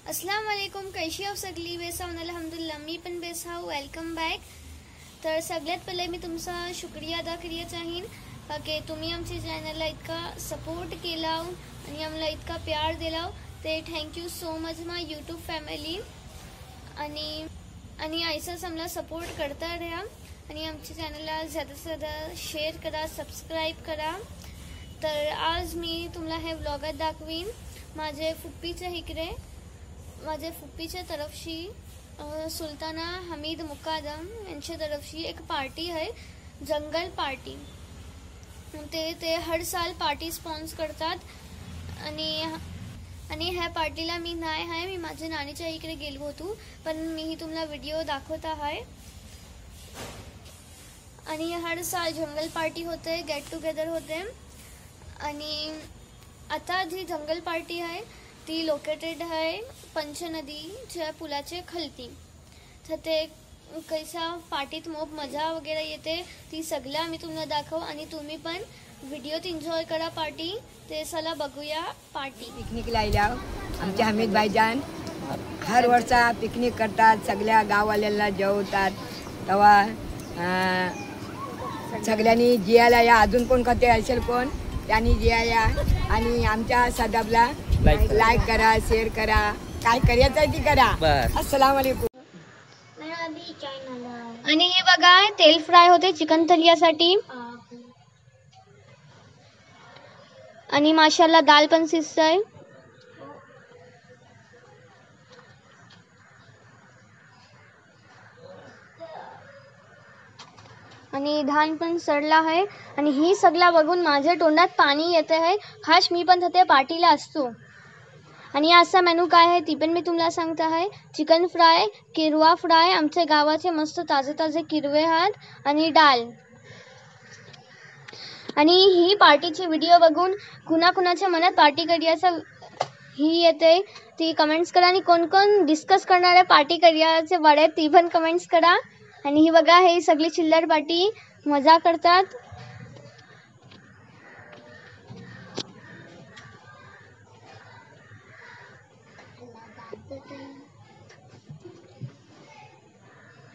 अस्सलाम वालेकुम, कशी आहो सगळी? बेसा होऊन अल्हम्दुलिल्लाह, मी पण बेसा आहो. Welcome back. तर सगळ्यात पहिले मी तुमचा शुक्रिया अदा करिया चाहीन की तुम्ही आमच्या चॅनलला इतका सपोर्ट केला आणि आम्हाला इतका प्यार दिला. ते थँक्यू सो मच माय यूट्यूब फॅमिली. आणि ऐसाच आम्हाला सपोर्ट करता रहा आणि आमच्या चॅनलला ज़्यादा से ज़्यादा शेअर करा, सबस्क्राईब करा. तर आज मी तुम्हाला हे व्लॉगात दाखवीन माझे फुप्पीच्या इकडे, माझ्या फुप्पीच्या तरफशी सुलताना हमीद मुकादम यांच्या तरफशी एक पार्टी आहे, जंगल पार्टी. ते हर साल पार्टी स्पॉन्स करतात आणि ह्या पार्टीला मी नाही आहे. मी माझ्या नानीच्या इकडे गेलो होतो, पण मी तुम्हाला व्हिडिओ दाखवत आहे. आणि हर साल जंगल पार्टी होते, गेट टुगेदर होते. आणि आता जी जंगल पार्टी आहे ती लोकेटेड आहे पंचनदीच्या पुलाचे खालती. तर ते कैसा पार्टीत मोप मजा वगैरे येते ती सगळं आम्ही तुम्हाला दाखवू आणि तुम्ही पण व्हिडिओत एन्जॉय करा पार्टी. ते चला बघूया पार्टी. पिकनिकला आल्या आमचे हमीद भाईजान हर वर्षा पिकनिक करतात, सगळ्या गाववाल्यांना जेवतात. तेव्हा सगळ्यांनी जियाला या. अजून कोण खाते असेल कोण त्यांनी जिया या आणि आमच्या सदाबला लाईक करा, शेअर करा, काय करायचं ती करा. अस्सलाम वालेकुम. आणि हे बघा तेल फ्राय होते चिकन तलियासाठी. आणि माशाल्लाह दाल पण शिजतंय. आणि धान पण सडला आहे. आणि ही सगळा बघून माझ्या तोंडात पाणी येते आहे. खास मी पण तिथे पार्टीला असतो. आणि आजचा मेनू काय आहे ती पण मी तुम्हाला सांगते आहे. चिकन फ्राय, किरवा फ्राय, आमच्या गावाचे मस्त ताजे ताजे किरवे आहेत आणि डाल. आणि ही पार्टीची व्हिडिओ बघून कुणाकुणाच्या मनात पार्टी करायचं ही येते ती कमेंट्स करा. आणि कोण कोण डिस्कस करणार आहे पार्टी करायचे बडे ती पण कमेंट्स करा. आणि ही बघा हे सगळी चिल्लर पार्टी मजा करतात.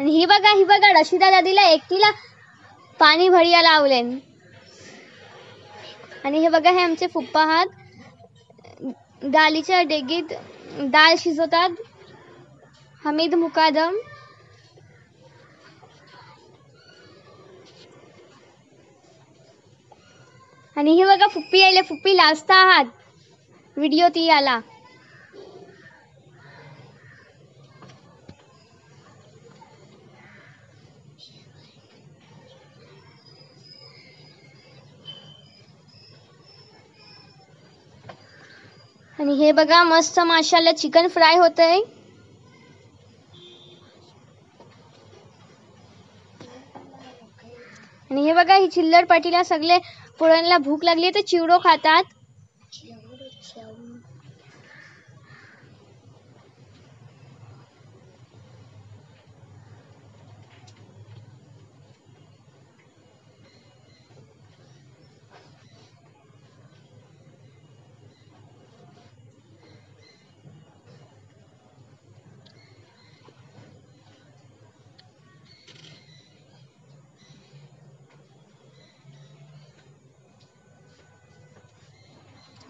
आणि ही बघा रशिदा दादीला एकटीला पाणी भरिया लावले. आणि हे बघा हे आमचे फुप्पा आहात, डालीच्या डेगीत डाळ शिजवतात, हमीद मुकादम. आणि ही बघा फुप्पी आले, फुप्पी लाजता आहात व्हिडिओ ती आला. आणि हे बघा मस्त माशाल्लाह चिकन फ्राय होतंय. आणि हे बघा ही चिल्लर पार्टीला सगळे पोरांना भूक लागली तर चिवडो खातात.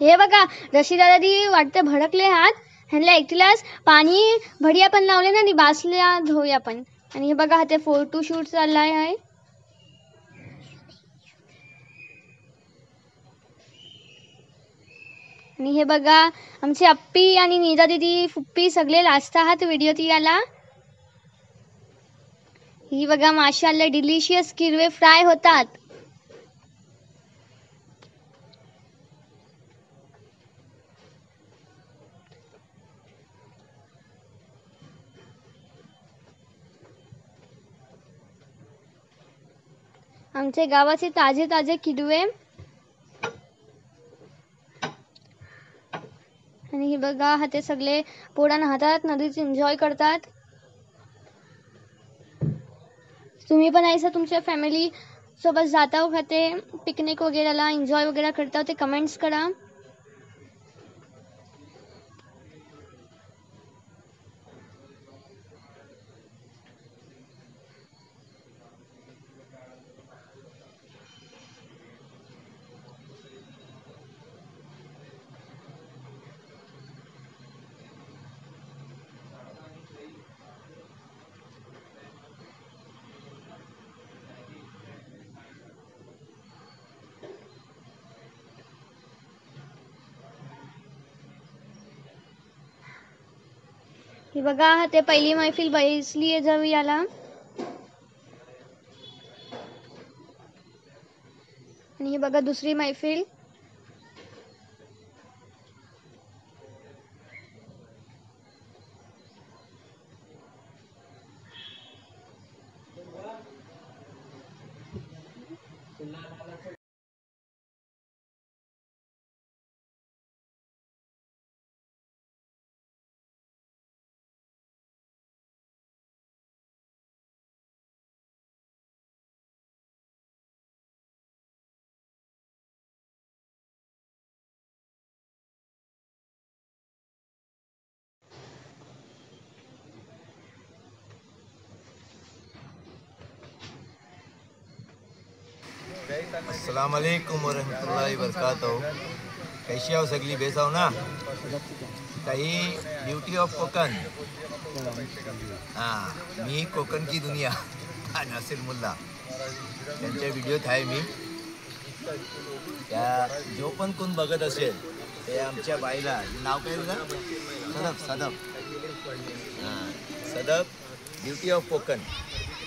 हे बघा रशिदा दादी वाटते भडकले आहात. ह्यांना एकटीलाच पाणी भडिया पण लावले ना आणि बासल्या धुया पण. आणि हे बघा ते फोटो शूट चाललाय आहे. आणि हे बघा आमचे अप्पी आणि निदा दीदी फुप्पी सगळे लाजता आहात व्हिडिओ ती आला. ही बघा माशाल्लाह डिलिशियस किरवे फ्राय होतात. आमचे गावाचे ताजे ताजे किडवे. आणि हे बघा हा ते सगळे पोरांना हातात नदीच एन्जॉय करतात. तुम्ही पण ऐसा तुमच्या फॅमिली सोबत जाता हो खाते पिकनिक वगैरेला एन्जॉय वगैरे करता ते कमेंट्स करा. हे बघा ते पहिली मैफिल बसली आहे जवळ याला आणि हे बघा दुसरी मैफिल. अस्सलाम वालेकुम वरहमतुल्लाहि वबरकातुहू. कैशी आहो सगळी बेसाव ना. काही ब्युटी ऑफ कोकण. मी कोकण की दुनिया नासिर मुल्ला त्यांच्या व्हिडिओत आहे मी. त्या जो पण कोण बघत असेल ते आमच्या बाईला नाव काय तुझं? सदफ. Sadaf beauty of Konkan.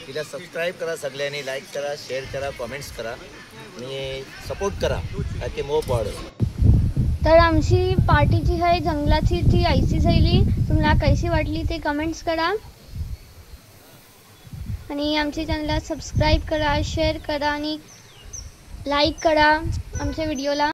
तिला सबस्क्राईब करा सगळ्यांनी. लाईक करा, शेअर करा, कमेंट्स करा आणि सपोर्ट करा ताकि मोह पडेल. तर आमची पार्टीची आहे जंगलाची ती आयसी शैली तुम्हाला कशी वाटली ते कमेंट्स करा आणि आमच्या चॅनलला सबस्क्राईब करा, शेअर करा आणि लाईक करा आमच्या व्हिडिओला.